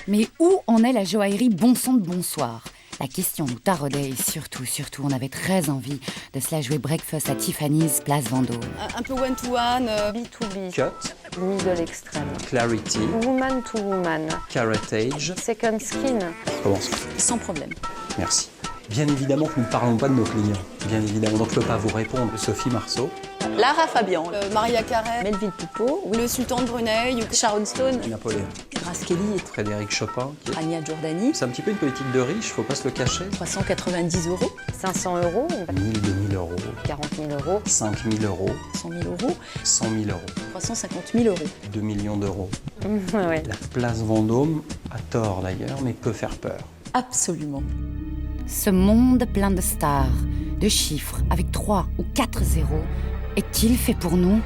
Mais où en est la joaillerie Bon Sang de Bonsoir? La question nous taraudait et surtout, on avait très envie de se la jouer breakfast à Tiffany's, place Vendôme. Un peu one-to-one, B2B, Cut, middle extreme, Clarity, woman to woman, Caratage. second skin. Commence. Sans problème. Merci. Bien évidemment que nous ne parlons pas de nos clients. Bien évidemment, donc je ne peux pas vous répondre. Sophie Marceau, Lara Fabian, Maria Carey, Melville Poupeau, le sultan de Brunei, Sharon Stone, Napoléon, Grace Kelly, Frédéric Chopin. Rania Giordani. C'est un petit peu une politique de riche, faut pas se le cacher. 390 €, 500 euros, 1000, 2000 euros, 40 000 euros, 5000 euros, 100 000 €, 100 000 euros, 350 000 €. 2 millions d'euros. ouais. La place Vendôme, à tort d'ailleurs, mais peut faire peur. Absolument. Ce monde plein de stars, de chiffres, avec 3 ou 4 zéros, est-il fait pour nous?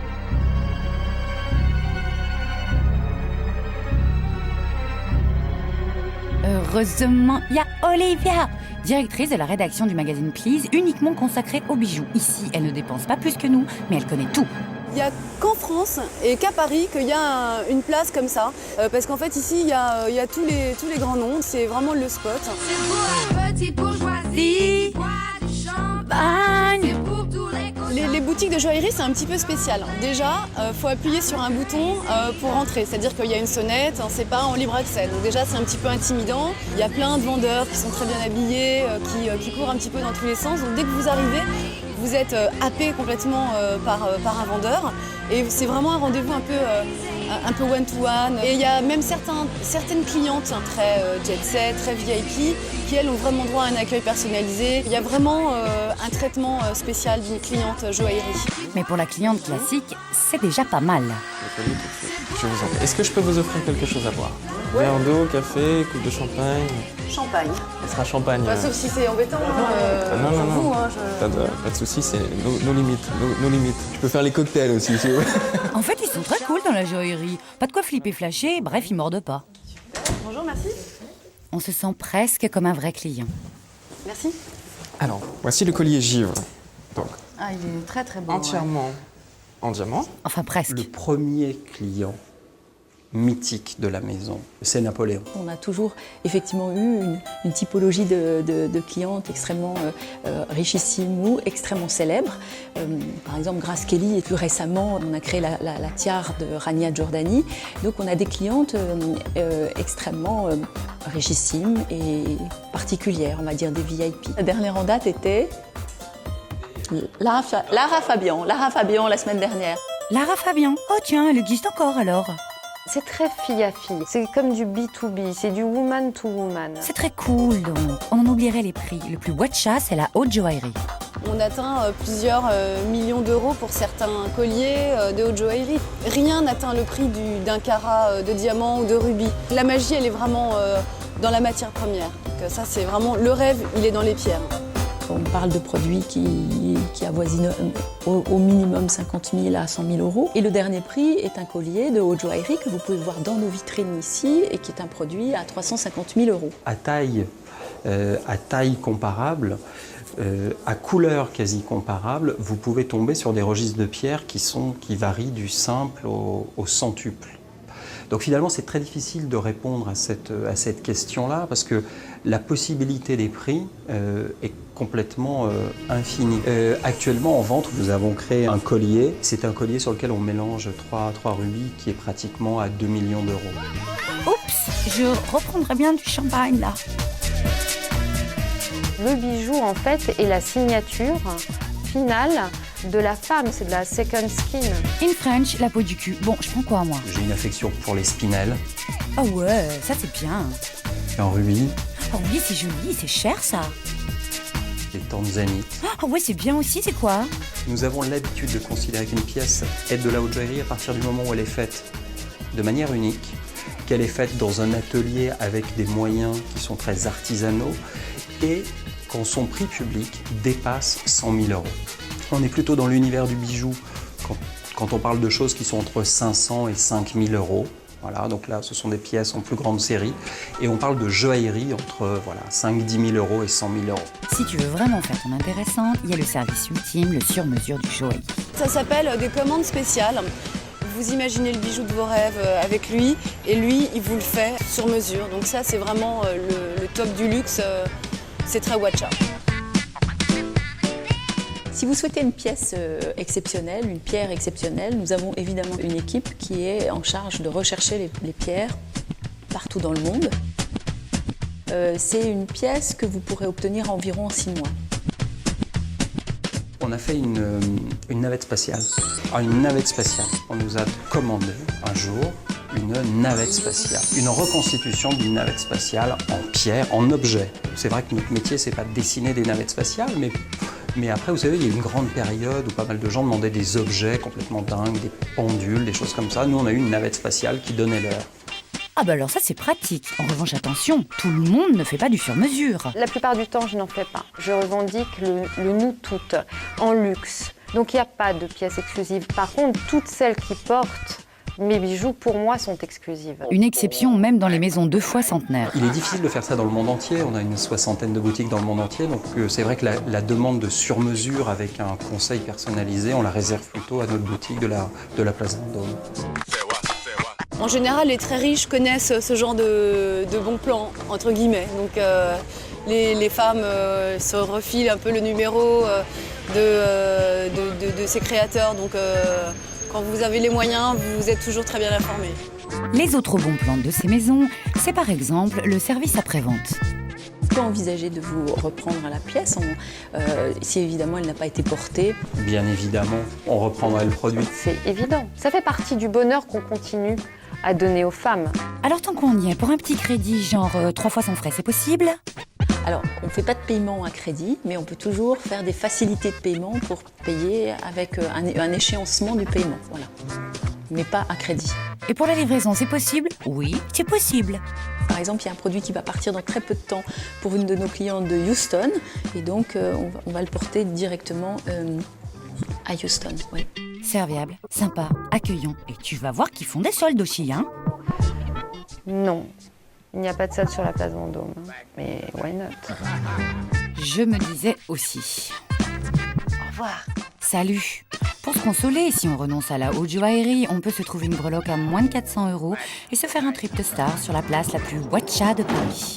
Heureusement, il y a Olivia, directrice de la rédaction du magazine Please, uniquement consacrée aux bijoux. Ici, elle ne dépense pas plus que nous, mais elle connaît tout. Il n'y a qu'en France et qu'à Paris qu'il y a une place comme ça. Parce qu'en fait, ici, il y a tous les grands noms. C'est vraiment le spot. Petite bourgeoisie, champagne. Les boutiques de joaillerie, c'est un petit peu spécial. Déjà, faut appuyer sur un bouton pour rentrer. C'est-à-dire qu'il y a une sonnette, c'est pas en libre accès. Donc déjà, c'est un petit peu intimidant. Il y a plein de vendeurs qui sont très bien habillés, qui courent un petit peu dans tous les sens. Donc dès que vous arrivez, vous êtes happé complètement par un vendeur. Et c'est vraiment un rendez-vous un peu one-to-one. Et il y a même certaines clientes très jet-set, très VIP, qui elles ont vraiment droit à un accueil personnalisé. Il y a vraiment un traitement spécial d'une cliente joaillerie. Mais pour la cliente classique, c'est déjà pas mal. Je vous en prie. Est-ce que je peux vous offrir quelque chose à boire? Verre d'eau, café, coupe de champagne. Champagne. Ce sera champagne. Sauf si c'est embêtant non, pour vous. Pas de soucis, c'est nos limites. Nos limites. Je peux faire les cocktails aussi, si vous voulez. En fait, ils sont très cool dans la joaillerie. Pas de quoi flipper flasher, bref, ils mordent pas. Bonjour, merci. On se sent presque comme un vrai client. Merci. Alors, voici le collier givre. Donc, Ah, il est très très beau. entièrement en diamant. Enfin, presque. Le premier client mythique de la maison, c'est Napoléon. On a toujours effectivement eu une typologie de clientes extrêmement richissimes ou extrêmement célèbres. Par exemple, Grace Kelly, et plus récemment, on a créé la tiare de Rania Giordani. Donc on a des clientes extrêmement richissimes et particulières, on va dire des VIP. La dernière en date était Lara Fabian la semaine dernière. Lara Fabian. Oh tiens, elle existe encore alors. C'est très fille à fille, c'est comme du B2B, c'est du woman to woman. C'est très cool donc. On en oublierait les prix. Le plus watcha, c'est la haute joaillerie. On atteint plusieurs millions d'euros pour certains colliers de haute joaillerie. Rien n'atteint le prix d'un carat de diamant ou de rubis. La magie, elle est vraiment dans la matière première. Donc ça, c'est vraiment le rêve, il est dans les pierres. On parle de produits qui avoisinent au minimum 50 000 à 100 000 euros. Et le dernier prix est un collier de haute joaillerie que vous pouvez voir dans nos vitrines ici et qui est un produit à 350 000 euros. À taille comparable, à couleur quasi comparable, vous pouvez tomber sur des registres de pierre qui varient du simple au centuple. Donc finalement, c'est très difficile de répondre à cette question-là parce que la possibilité des prix est complètement infinie. Actuellement, en vente, nous avons créé un collier. C'est un collier sur lequel on mélange trois rubis qui est pratiquement à 2 millions d'euros. Oups, je reprendrais bien du champagne là. Le bijou, en fait, est la signature finale de la femme, c'est de la second skin. In French, la peau du cul. Bon, je prends quoi moi? J'ai une affection pour les spinels, Oh ouais, ça c'est bien. en rubis, Oh oui, c'est joli, c'est cher ça. les tanzanites. Oh ouais, c'est bien aussi, c'est quoi? Nous avons l'habitude de considérer qu'une pièce est de la haute joaillerie à partir du moment où elle est faite de manière unique, qu'elle est faite dans un atelier avec des moyens qui sont très artisanaux et quand son prix public dépasse 100 000 euros. On est plutôt dans l'univers du bijou quand on parle de choses qui sont entre 500 et 5 000 euros. Voilà, donc là, ce sont des pièces en plus grande série. Et on parle de joaillerie entre 5-10 000 euros et 100 000 euros. Si tu veux vraiment faire ton intéressant, il y a le service ultime, le sur-mesure du joaillier. Ça s'appelle des commandes spéciales. vous imaginez le bijou de vos rêves avec lui et lui, il vous le fait sur mesure. Donc ça, c'est vraiment le top du luxe. C'est très Watcha. Si vous souhaitez une pièce exceptionnelle, une pierre exceptionnelle, nous avons évidemment une équipe qui est en charge de rechercher les pierres partout dans le monde. C'est une pièce que vous pourrez obtenir environ en 6 mois. On a fait une navette spatiale. Alors, une navette spatiale, on nous a commandé un jour une navette spatiale, une reconstitution d'une navette spatiale en pierre, en objet. C'est vrai que notre métier, c'est pas de dessiner des navettes spatiales, mais après, vous savez, il y a eu une grande période où pas mal de gens demandaient des objets complètement dingues, des pendules, des choses comme ça. Nous, on a eu une navette spatiale qui donnait l'heure. Ah bah alors ça c'est pratique. En revanche, attention, tout le monde ne fait pas du sur-mesure. La plupart du temps, je n'en fais pas. Je revendique le nous toutes, en luxe. Donc il n'y a pas de pièces exclusives. Par contre, toutes celles qui portent mes bijoux, pour moi, sont exclusives. Une exception même dans les maisons 2 fois centenaires. Il est difficile de faire ça dans le monde entier. On a une 60aine de boutiques dans le monde entier. Donc c'est vrai que la demande de sur-mesure avec un conseil personnalisé, on la réserve plutôt à notre boutique de la Place Vendôme. En général, les très riches connaissent ce genre de bons plans, entre guillemets. Donc les femmes se refilent un peu le numéro de ces créateurs. Donc quand vous avez les moyens, vous êtes toujours très bien informés. Les autres bons plans de ces maisons, c'est par exemple le service après-vente. On peut envisager de vous reprendre la pièce si évidemment elle n'a pas été portée. Bien évidemment, on reprendra le produit. C'est évident. Ça fait partie du bonheur qu'on continue à donner aux femmes. Alors tant qu'on y est, pour un petit crédit genre 3 fois sans frais, c'est possible? Alors, on ne fait pas de paiement à crédit, mais on peut toujours faire des facilités de paiement pour payer avec un échéancement du paiement, voilà. Mais pas à crédit. Et pour la livraison, c'est possible? Oui, c'est possible. Par exemple, il y a un produit qui va partir dans très peu de temps pour une de nos clientes de Houston, et donc on va le porter directement à Houston. Oui. Serviable, sympa, accueillant. Et tu vas voir qu'ils font des soldes aussi, hein? Non, il n'y a pas de solde sur la place Vendôme. Mais why not? Je me disais aussi. Au revoir. Salut. Pour se consoler, si on renonce à la haute joaillerie, on peut se trouver une breloque à moins de 400 € et se faire un trip de star sur la place la plus watcha de Paris.